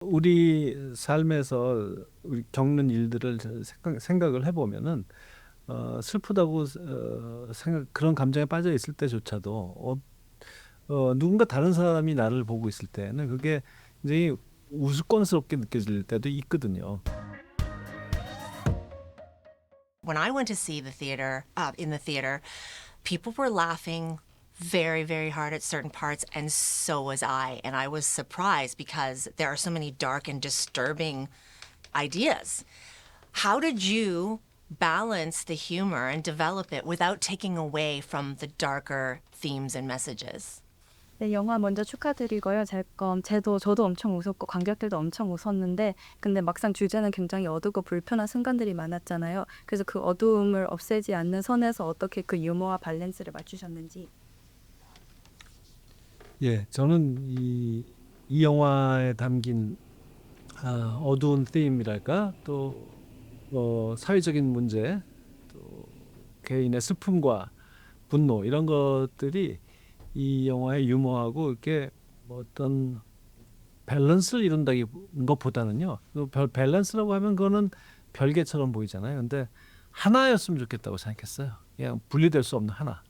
우리 삶에서 우리 겪는 일들을 생각을 해보면은 슬프다고 그런 감정에 빠져 있을 때조차도 누군가 다른 사람이 나를 보고 있을 때는 그게 굉장히 우스꽝스럽게 느껴질 때도 있거든요. When I went to see the theater, in the theater, people were laughing very, very hard at certain parts, and so was I. And I was surprised because there are so many dark and disturbing ideas. How did you balance the humor and develop it without taking away from the darker themes and messages? 네, 영화 먼저 축하드리고요. 저도 엄청 웃었고 관객들도 엄청 웃었는데 근데 막상 주제는 굉장히 어둡고 불편한 순간들이 많았잖아요. 그래서 그 어두움을 없애지 않는 선에서 어떻게 그 유머와 밸런스를 맞추셨는지. 예, 저는 이 영화에 담긴 어두운ธี임이랄까 또 사회적인 문제, 또 개인의 슬픔과 분노 이런 것들이 이 영화의 유머하고 이렇게 뭐 어떤 밸런스를 이룬다기 것보다는요. 밸런스라고 하면 그거는 별개처럼 보이잖아요. 근데 하나였으면 좋겠다고 생각했어요. 그냥 분리될 수 없는 하나.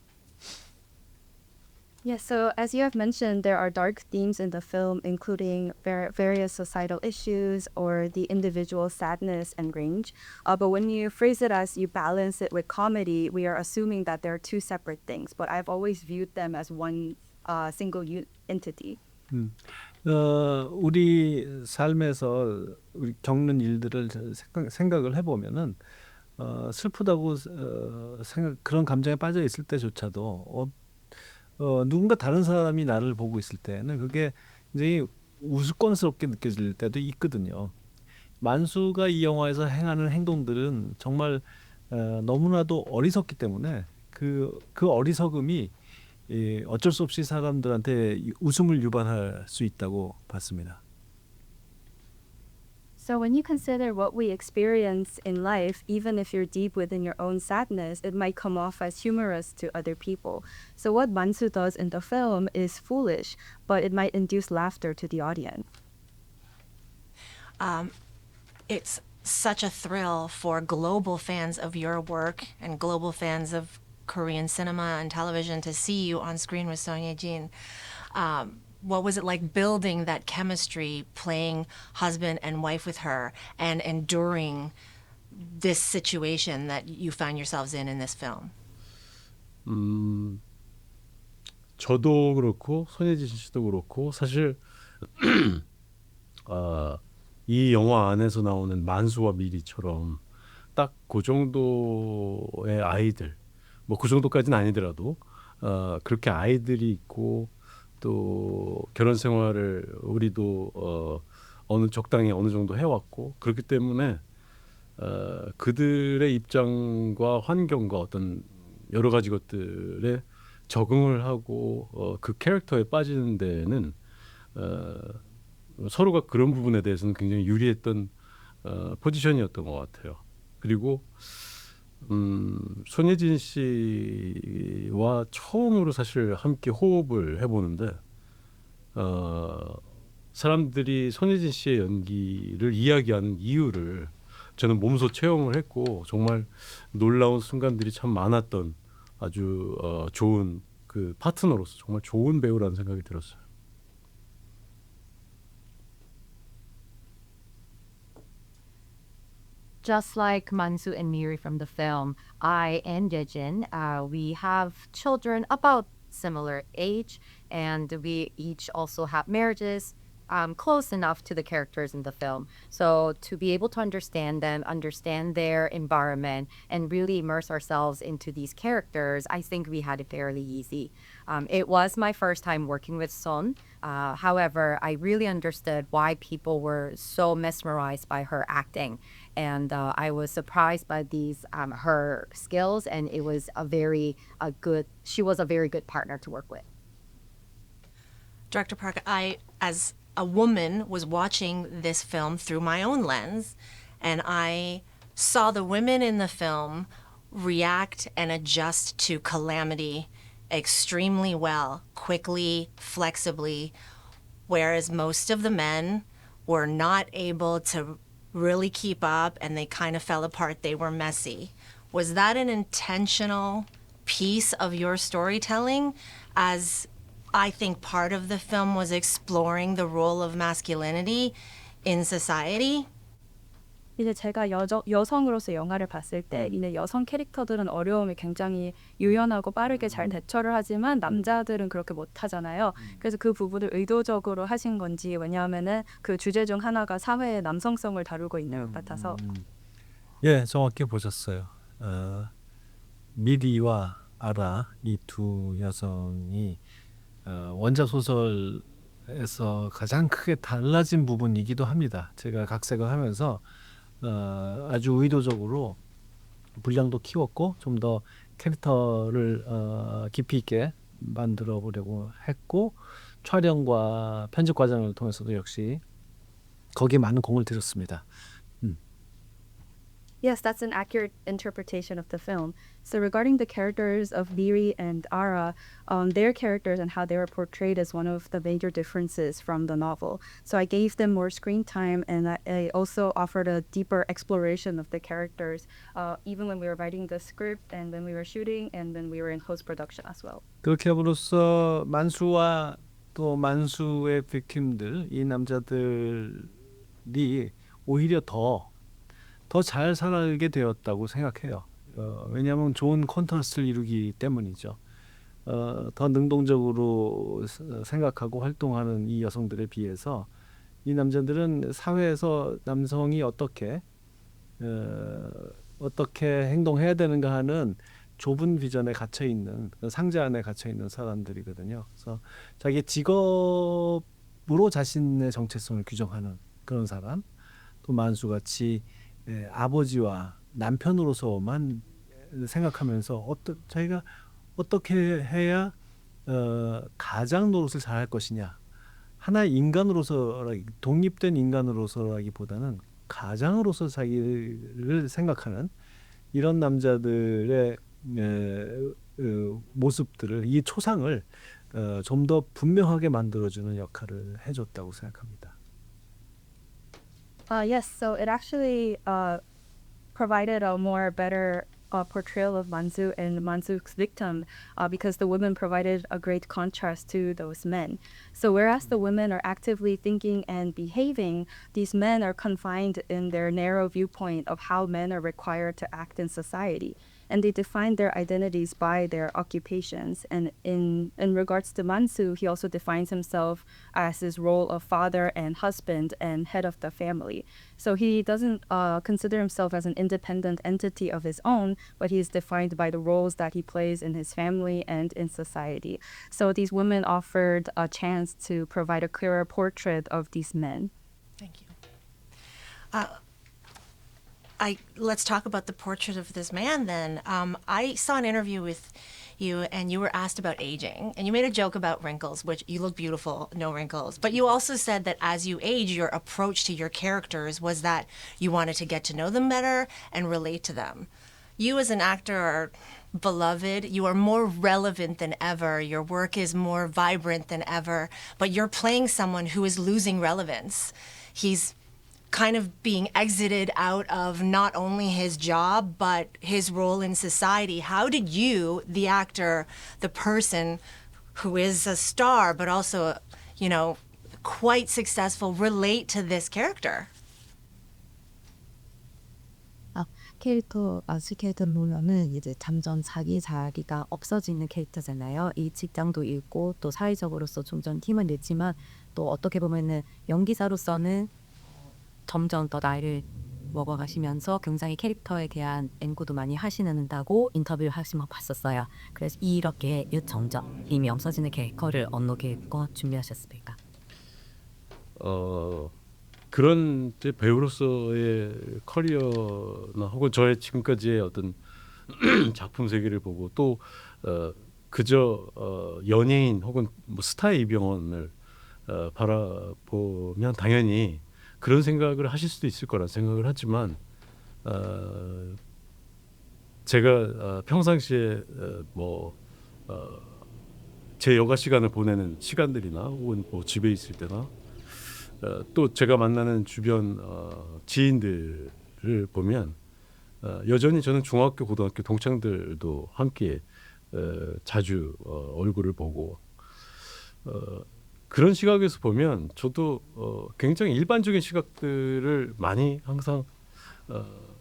Yes, so as you have mentioned, there are dark themes in the film, including various societal issues or the individual sadness and range. But when you phrase it as you balance it with comedy, we are assuming that there are two separate things. But I've always viewed them as one single entity. 우리 삶에서 우리 겪는 일들을 생각을 해보면은 슬프다고 그런 감정에 빠져 있을 때조차도 누군가 다른 사람이 나를 보고 있을 때는 그게 굉장히 우스꽝스럽게 느껴질 때도 있거든요. 만수가 이 영화에서 행하는 행동들은 정말 너무나도 어리석기 때문에 그 어리석음이 어쩔 수 없이 사람들한테 웃음을 유발할 수 있다고 봤습니다. So when you consider what we experience in life, even if you're deep within your own sadness, it might come off as humorous to other people. So what Mansu does in the film is foolish, but it might induce laughter to the audience. It's such a thrill for global fans of your work and global fans of Korean cinema and television to see you on screen with Song Ye-jin. What was it like building that chemistry, playing husband and wife with her, and enduring this situation that you found yourselves in this film? 저도 그렇고 손예진 씨도 그렇고 사실 이 영화 안에서 나오는 만수와 미리처럼 딱 그 정도의 아이들, 뭐 그 정도까지는 아니더라도 그렇게 아이들이 있고 또 결혼 생활을 우리도 적당히 어느 정도 해왔고 그렇기 때문에 그들의 입장과 환경과 어떤 여러 가지 것들에 적응을 하고 그 캐릭터에 빠지는 데는 서로가 그런 부분에 대해서는 굉장히 유리했던 포지션이었던 것 같아요. 그리고 손예진 씨와 처음으로 사실 함께 호흡을 해보는데 사람들이 손예진 씨의 연기를 이야기하는 이유를 저는 몸소 체험을 했고 정말 놀라운 순간들이 참 많았던 아주 좋은 그 파트너로서 정말 좋은 배우라는 생각이 들었어요. Just like Mansu and Miri from the film, I and Yejin, we have children about similar age, and we each also have marriages close enough to the characters in the film. So to be able to understand them, understand their environment, and really immerse ourselves into these characters, I think we had it fairly easy. It was my first time working with Son. However, I really understood why people were so mesmerized by her acting. And I was surprised by her skills, and it was she was a very good partner to work with. Director Park, I, as a woman, was watching this film through my own lens, and I saw the women in the film react and adjust to calamity extremely well, quickly, flexibly, whereas most of the men were not able to really keep up and they kind of fell apart. They were messy. Was that an intentional piece of your storytelling, as I think part of the film was exploring the role of masculinity in society? 이제 제가 여성으로서 영화를 봤을 때 이제 여성 캐릭터들은 어려움이 굉장히 유연하고 빠르게 잘 대처를 하지만 남자들은 그렇게 못하잖아요. 그래서 그 부분을 의도적으로 하신 건지, 왜냐하면은 그 주제 중 하나가 사회의 남성성을 다루고 있는 것 같아서. 예, 정확히 보셨어요. 미리와 아라 이 두 여성이 원작 소설에서 가장 크게 달라진 부분이기도 합니다. 제가 각색을 하면서 아주 의도적으로 분량도 키웠고 좀 더 캐릭터를 깊이 있게 만들어 보려고 했고, 촬영과 편집 과정을 통해서도 역시 거기에 많은 공을 들였습니다. Yes, that's an accurate interpretation of the film. So regarding the characters of Miri and Ara, their characters and how they were portrayed is one of the major differences from the novel. So I gave them more screen time, and I also offered a deeper exploration of the characters, even when we were writing the script and when we were shooting and when we were in post-production as well. 그렇게 함으로써 만수와 또 만수의 빅팀들, 이 남자들이 오히려 더 잘 살아가게 되었다고 생각해요. 왜냐하면 좋은 컨트라스트를 이루기 때문이죠. 더 능동적으로 생각하고 활동하는 이 여성들에 비해서 이 남자들은 사회에서 남성이 어떻게 행동해야 되는가 하는 좁은 비전에 갇혀 있는, 상자 안에 갇혀 있는 사람들이거든요. 그래서 자기 직업으로 자신의 정체성을 규정하는 그런 사람, 또 만수같이 아버지와 남편으로서만 생각하면서 자기가 어떻게 해야 가장 노릇을 잘할 것이냐, 하나의 인간으로서, 독립된 인간으로서라기보다는 가장으로서 자기를 생각하는 이런 남자들의 모습들을, 이 초상을 좀 더 분명하게 만들어주는 역할을 해줬다고 생각합니다. Yes, so it actually provided a more better portrayal of Mansu and Mansu's victim because the women provided a great contrast to those men. So whereas the women are actively thinking and behaving, these men are confined in their narrow viewpoint of how men are required to act in society. And they define their identities by their occupations. And in regards to Mansu, he also defines himself as his role of father and husband and head of the family. So he doesn't consider himself as an independent entity of his own, but he is defined by the roles that he plays in his family and in society. So these women offered a chance to provide a clearer portrait of these men. Thank you. Let's talk about the portrait of this man then. I saw an interview with you and you were asked about aging and you made a joke about wrinkles, which you look beautiful, no wrinkles. But you also said that as you age, your approach to your characters was that you wanted to get to know them better and relate to them. You as an actor are beloved. You are more relevant than ever. Your work is more vibrant than ever, but you're playing someone who is losing relevance. He's kind of being exited out of not only his job, but his role in society. How did you, the actor, the person who is a star, but also, quite successful, relate to this character? 만수 캐릭터를 보면은 이제 잠전 자기가 없어지는 캐릭터잖아요. 이 직장도 잃고 또 사회적으로서 점점 힘을 냈지만 또 어떻게 보면은 연기사로서는 점점 더 나이를 먹어가시면서 굉장히 캐릭터에 대한 연구도 많이 하시는다고 인터뷰를 하시면 봤었어요. 그래서 이렇게 점점 이미 없어지는 캐릭터를 어떻게 준비하셨습니까? 그런 이제 배우로서의 커리어나 혹은 저의 지금까지의 어떤 작품 세계를 보고 또 그저 연예인 혹은 뭐 스타의 이병헌을 바라보면 당연히 그런 생각을 하실 수도 있을 거란 생각을 하지만 제가 평상시에 제 여가 시간을 보내는 시간들이나 혹은 뭐 집에 있을 때나 또 제가 만나는 주변 지인들을 보면 여전히 저는 중학교, 고등학교 동창들도 함께 자주 얼굴을 보고 그런 시각에서 보면 저도 굉장히 일반적인 시각들을 많이 항상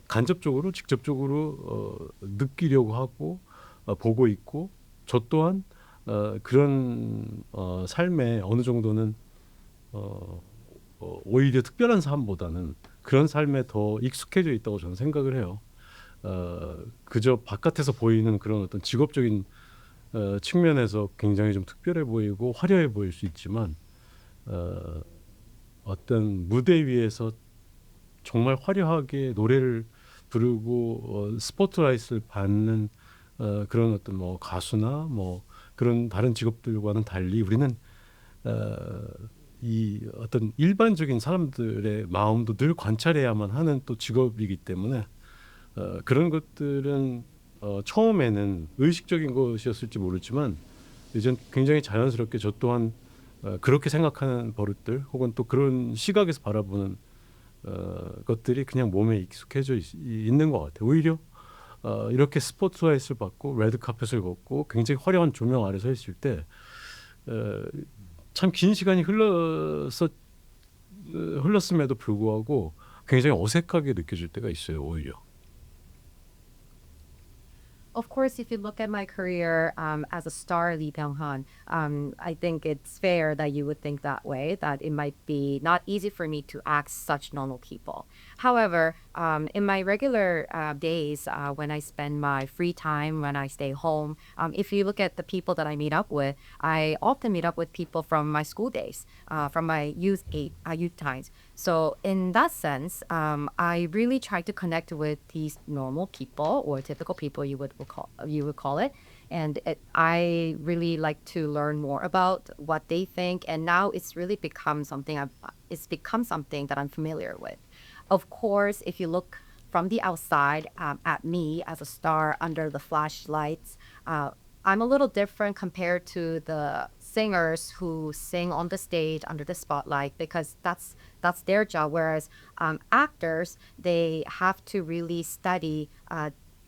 간접적으로, 직접적으로 느끼려고 하고 보고 있고 저 또한 그런 삶에 어느 정도는 오히려 특별한 삶보다는 그런 삶에 더 익숙해져 있다고 저는 생각을 해요. 그저 바깥에서 보이는 그런 어떤 직업적인 측면에서 굉장히 좀 특별해 보이고 화려해 보일 수 있지만 어떤 무대 위에서 정말 화려하게 노래를 부르고 스포트라이트를 받는 그런 어떤 뭐 가수나 뭐 그런 다른 직업들과는 달리 우리는 이 어떤 일반적인 사람들의 마음도 늘 관찰해야만 하는 또 직업이기 때문에 그런 것들은 처음에는 의식적인 것이었을지 모르지만 이젠 굉장히 자연스럽게 저 또한 그렇게 생각하는 버릇들 혹은 또 그런 시각에서 바라보는 것들이 그냥 몸에 익숙해져 있는 것 같아요. 오히려 이렇게 스포트라이트를 받고 레드카펫을 걷고 굉장히 화려한 조명 아래 서 있을 때 참 긴 시간이 흘렀음에도 불구하고 굉장히 어색하게 느껴질 때가 있어요. 오히려. Of course, if you look at my career as a star, Lee Byung-hun, I think it's fair that you would think that way, that it might be not easy for me to act such normal people. However, in my regular days, when I spend my free time, when I stay home, if you look at the people that I meet up with, I often meet up with people from my school days, from my youth times. So in that sense, I really try to connect with these normal people or typical people you would call it. And I really like to learn more about what they think. And now it's really become something that I'm familiar with. Of course, if you look from the outside at me as a star under the flashlights, I'm a little different compared to the singers who sing on the stage under the spotlight because that's their job. Whereas actors, they have to really study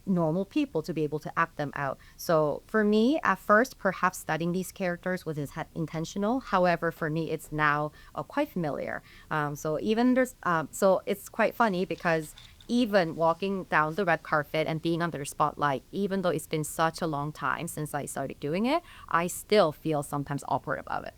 normal people to be able to act them out. So for me, at first, perhaps studying these characters was intentional. However, for me, it's now quite familiar. So it's quite funny because even walking down the red carpet and being under the spotlight, even though it's been such a long time since I started doing it, I still feel sometimes awkward about it.